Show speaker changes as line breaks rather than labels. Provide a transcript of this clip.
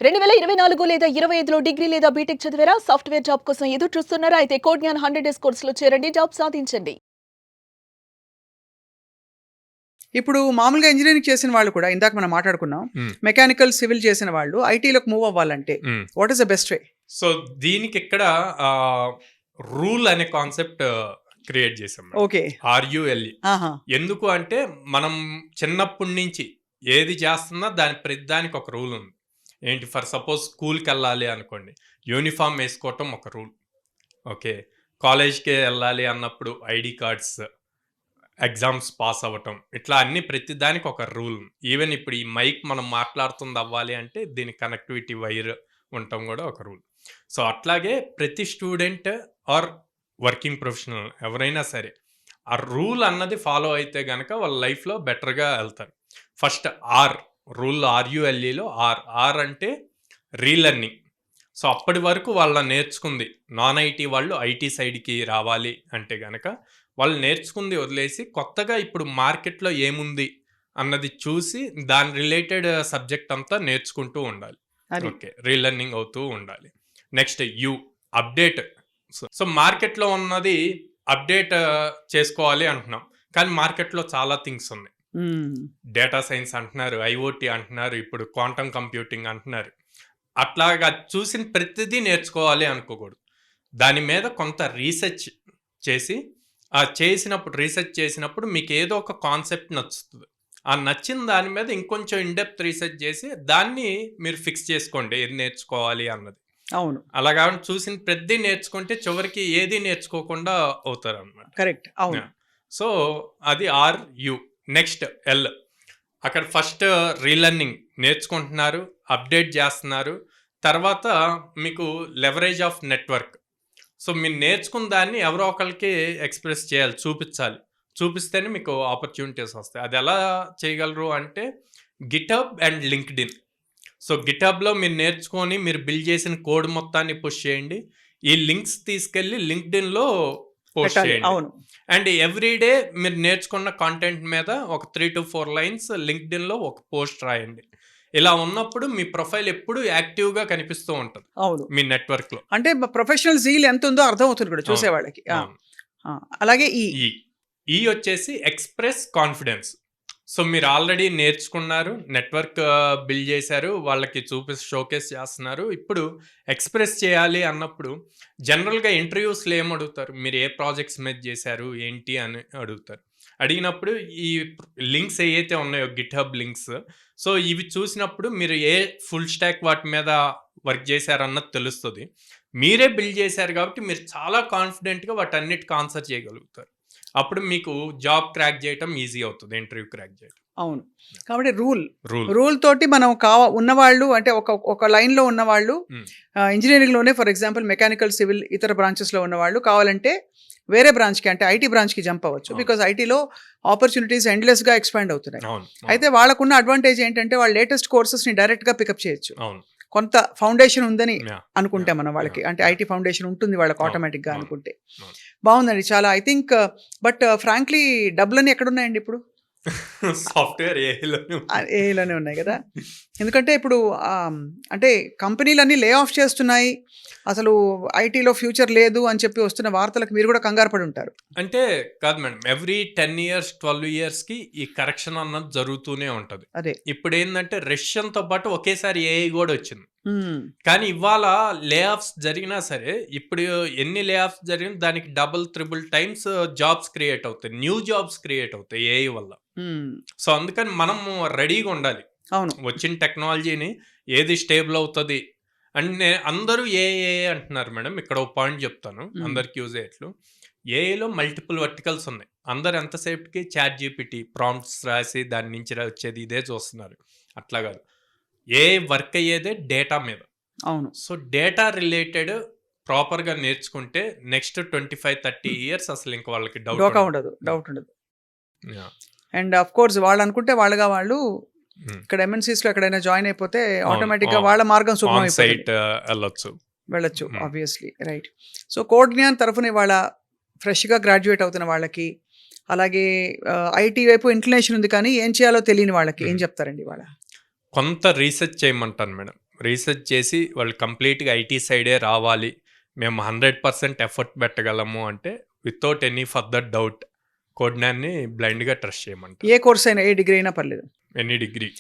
2024 లేదా 25లో డిగ్రీ లేదా బీటెక్ చదివారా? సాఫ్ట్‌వేర్ జాబ్ కోసం ఎదురు చూస్తున్నారా? అయితే కోడ్ జ్ఞాన్ 100 డేస్ కోర్సులో చేరండి. జాబ్ సాధించండి.
ఇప్పుడు మామూలుగా ఇంజినీరింగ్ చేసిన వాళ్ళు కూడా ఇందాక మనం మాట్లాడుకున్నాం. మెకానికల్, సివిల్ చేసిన వాళ్ళు ఐటీలోకి మూవ్ అవ్వాలంటే what is the best way?
So దీనికి ఇక్కడ రూల్ అనే కాన్సెప్ట్ క్రియేట్ చేసాం.
ఓకే.
ఆర్యుఎల్ఈ. ఎందుకు అంటే మనం చిన్నప్పటి నుంచి ఏది చేస్తున్నా ప్రతిదానికి ఒక రూల్ ఉంది. ఏంటి, ఫర్ సపోజ్ స్కూల్కి వెళ్ళాలి అనుకోండి, యూనిఫామ్ వేసుకోవటం ఒక రూల్. ఓకే, కాలేజ్కి వెళ్ళాలి అన్నప్పుడు ఐడి కార్డ్స్, ఎగ్జామ్స్ పాస్ అవ్వటం, ఇట్లా అన్ని ప్రతిదానికి ఒక రూల్. ఈవెన్ ఇప్పుడు ఈ మైక్ మనం మాట్లాడుతుంది అవ్వాలి అంటే దీని కనెక్టివిటీ వైర్ ఉండటం కూడా ఒక రూల్. సో అట్లాగే ప్రతి స్టూడెంట్ ఆర్ వర్కింగ్ ప్రొఫెషనల్ ఎవరైనా సరే ఆ రూల్ అన్నది ఫాలో అయితే కనుక వాళ్ళ లైఫ్లో బెటర్గా వెళ్తారు. ఫస్ట్ రూల్ ఆర్యుఎల్ఈలో ఆర్ అంటే రీలర్నింగ్. సో అప్పటి వరకు వాళ్ళ నేర్చుకుంది, నాన్ ఐటీ వాళ్ళు ఐటీ సైడ్కి రావాలి అంటే కనుక వాళ్ళు నేర్చుకుంది వదిలేసి కొత్తగా ఇప్పుడు మార్కెట్లో ఏముంది అన్నది చూసి దాని రిలేటెడ్ సబ్జెక్ట్ అంతా నేర్చుకుంటూ ఉండాలి. ఓకే, రీలర్నింగ్ అవుతూ ఉండాలి. Next update. సో మార్కెట్లో ఉన్నది అప్డేట్ చేసుకోవాలి అంటున్నాం, కానీ మార్కెట్లో చాలా థింగ్స్ ఉన్నాయి. డేటా సైన్స్ అంటున్నారు, ఐఓటీ అంటున్నారు, ఇప్పుడు క్వాంటమ్ కంప్యూటింగ్ అంటున్నారు. అట్లాగా చూసిన ప్రతిదీ నేర్చుకోవాలి అనుకోకూడదు. దాని మీద కొంత రీసెర్చ్ చేసి రీసెర్చ్ చేసినప్పుడు మీకు ఏదో ఒక కాన్సెప్ట్ నచ్చుతుంది. ఆ నచ్చిన దాని మీద ఇంకొంచెం ఇన్డెప్త్ రీసెర్చ్ చేసి దాన్ని మీరు ఫిక్స్ చేసుకోండి ఏది నేర్చుకోవాలి అన్నది.
అవును,
అలాగా చూసిన ప్రతి నేర్చుకుంటే చివరికి ఏది నేర్చుకోకుండా అవుతారు అన్నమాట.
కరెక్ట్. అవును.
సో అది RU. నెక్స్ట్ L, అక్కడ ఫస్ట్ రీలర్నింగ్ నేర్చుకుంటున్నారు, అప్డేట్ చేస్తున్నారు. తర్వాత మీకు లెవరేజ్ ఆఫ్ నెట్వర్క్. సో మీరు నేర్చుకున్న దాన్ని ఎవరో ఒకరికి ఎక్స్ప్రెస్ చేయాలి, చూపిస్తేనే మీకు ఆపర్చునిటీస్ వస్తాయి. అది ఎలా చేయగలరు అంటే గిట్హబ్ అండ్ లింక్డ్ఇన్. సో గిట్హబ్లో మీరు నేర్చుకొని మీరు బిల్డ్ చేసిన కోడ్ మొత్తాన్ని పుష్ చేయండి. ఈ లింక్స్ తీసుకెళ్ళి లింక్డ్ఇన్లో పోస్ట్ చేయండి.
అవును.
అండ్ ఎవ్రీడే మీరు నేర్చుకున్న కాంటెంట్ మీద ఒక 3 to 4 లైన్స్ లింక్డ్ఇన్లో ఒక పోస్ట్ రాయండి. ఇలా ఉన్నప్పుడు మీ ప్రొఫైల్ ఎప్పుడు యాక్టివ్గా కనిపిస్తూ ఉంటుంది.
అవును,
మీ నెట్వర్క్లో.
అంటే ప్రొఫెషనల్ జీల్ ఎంత ఉందో అర్థం అవుతుంది కూడా చూసే వాళ్ళకి. అలాగే
ఈ వచ్చేసి ఎక్స్ప్రెస్ కాన్ఫిడెన్స్. సో మీరు ఆల్రెడీ నేర్చుకున్నారు, నెట్వర్క్ బిల్డ్ చేశారు, వాళ్ళకి షోకేస్ చేస్తున్నారు. ఇప్పుడు ఎక్స్ప్రెస్ చేయాలి అన్నప్పుడు జనరల్గా ఇంటర్వ్యూస్లో ఏం అడుగుతారు, మీరు ఏ ప్రాజెక్ట్స్ మీద చేశారు ఏంటి అని అడుగుతారు. అడిగినప్పుడు ఈ లింక్స్ ఏవైతే ఉన్నాయో గిట్హబ్ లింక్స్, సో ఇవి చూసినప్పుడు మీరు ఏ ఫుల్ స్టాక్ వాటి మీద వర్క్ చేశారన్నది తెలుస్తుంది. మీరే బిల్డ్ చేశారు కాబట్టి మీరు చాలా కాన్ఫిడెంట్గా వాటన్నిటికి ఆన్సర్ చేయగలుగుతారు. అప్పుడు మీకు జాబ్ క్రాక్ చేయటం ఈజీ అవుతుంది, ఇంటర్వ్యూ క్రాక్ చేయటం.
అవును. కాబట్టి రూల్ తోటి మనం ఉన్నవాళ్ళు అంటే ఒక లైన్లో ఉన్నవాళ్ళు ఇంజనీరింగ్లోనే ఫర్ ఎగ్జాంపుల్ మెకానికల్, సివిల్, ఇతర బ్రాంచెస్లో ఉన్నవాళ్ళు కావాలంటే వేరే బ్రాంచ్కి అంటే ఐటీ బ్రాంచ్కి జంప్ అవ్వచ్చు. బికాజ్ ఐటీలో ఆపర్చునిటీస్ ఎండ్లెస్గా ఎక్స్పాండ్ అవుతున్నాయి. అయితే వాళ్ళకున్న అడ్వాంటేజ్ ఏంటంటే వాళ్ళు లేటెస్ట్ కోర్సెస్ని డైరెక్ట్గా పికప్ చేయొచ్చు. కొంత ఫౌండేషన్ ఉందని అనుకుంటే మనం వాళ్ళకి, అంటే ఐటీ ఫౌండేషన్ ఉంటుంది వాళ్ళకి ఆటోమేటిక్గా అనుకుంటే. బాగుందండి చాలా. ఐ థింక్ బట్ ఫ్రాంక్లీ డబ్బులన్నీ ఎక్కడున్నాయండి ఇప్పుడు?
సాఫ్ట్వేర్
ఏలోనే ఉన్నాయి కదా. ఎందుకంటే ఇప్పుడు అంటే కంపెనీలన్నీ లే ఆఫ్ చేస్తున్నాయి, అసలు ఐటీలో ఫ్యూచర్ లేదు అని చెప్పి వస్తున్న వార్తలకు మీరు కూడా కంగారు పడి ఉంటారు.
అంటే కాదు మేడం, ఎవ్రీ 10 years 12 yearsకి ఈ కరెక్షన్ అన్నది జరుగుతూనే ఉంటుంది.
అదే
ఇప్పుడు ఏంటంటే రష్యన్తో పాటు ఒకేసారి AI కూడా వచ్చింది. కానీ ఇవాళ లే ఆఫ్స్ జరిగినా సరే, ఇప్పుడు ఎన్ని లే ఆఫ్స్ జరిగినా దానికి 3 times జాబ్స్ క్రియేట్ అవుతాయి, న్యూ జాబ్స్ క్రియేట్ అవుతాయి AI వల్ల. సో అందుకని మనం రెడీగా ఉండాలి.
అవును,
వచ్చిన టెక్నాలజీని ఏది స్టేబుల్ అవుతుంది అంటే అందరూ ఏఏ అంటున్నారు మేడం. ఇక్కడ ఒక పాయింట్ చెప్తాను అందరికి యూజ్ అయ్యేట్లు. ఏఐలో మల్టిపుల్ వర్టికల్స్ ఉన్నాయి. అందరు ఎంతసేపుకి ChatGPT ప్రాంప్ట్స్ రాసి దాని నుంచి వచ్చేది ఇదే చూస్తున్నారు. అట్లా కాదు, ఏ వర్క్ అయ్యేదే డేటా మీద.
అవును.
సో డేటా రిలేటెడ్ ప్రాపర్గా నేర్చుకుంటే నెక్స్ట్ 25-30 years అసలు ఇంక వాళ్ళకి డౌట్
ఉండదు. అండ్ ఆఫ్ కోర్స్ వాళ్ళు అనుకుంటే వాళ్ళు ఇక్కడ MNCs లో ఎక్కడైనా జాయిన్ అయిపోతే ఆటోమేటిక్గా వాళ్ళ మార్గం సుగమం వెళ్ళొచ్చు. Obviously right. So code Gyan తరఫున వాళ్ళ ఫ్రెష్గా గ్రాడ్యుయేట్ అవుతున్న వాళ్ళకి, అలాగే ఐటీ వైపు ఇంక్లినేషన్ ఉంది కానీ ఏం చేయాలో తెలియని వాళ్ళకి ఏం చెప్తారండి? వాళ్ళ
కొంత రీసెర్చ్ చేయమంటాను మేడం. రీసెర్చ్ చేసి వాళ్ళు కంప్లీట్గా ఐటీ సైడే రావాలి, మేము 100% ఎఫర్ట్ పెట్టగలము అంటే వితౌట్ ఎనీ ఫర్దర్ డౌట్ కోడ్నాన్ని బ్లైండ్గా ట్రస్ట్ చేయమంటారు.
ఏ కోర్స్ అయినా, ఏ డిగ్రీ అయినా పర్లేదు.
Any degree.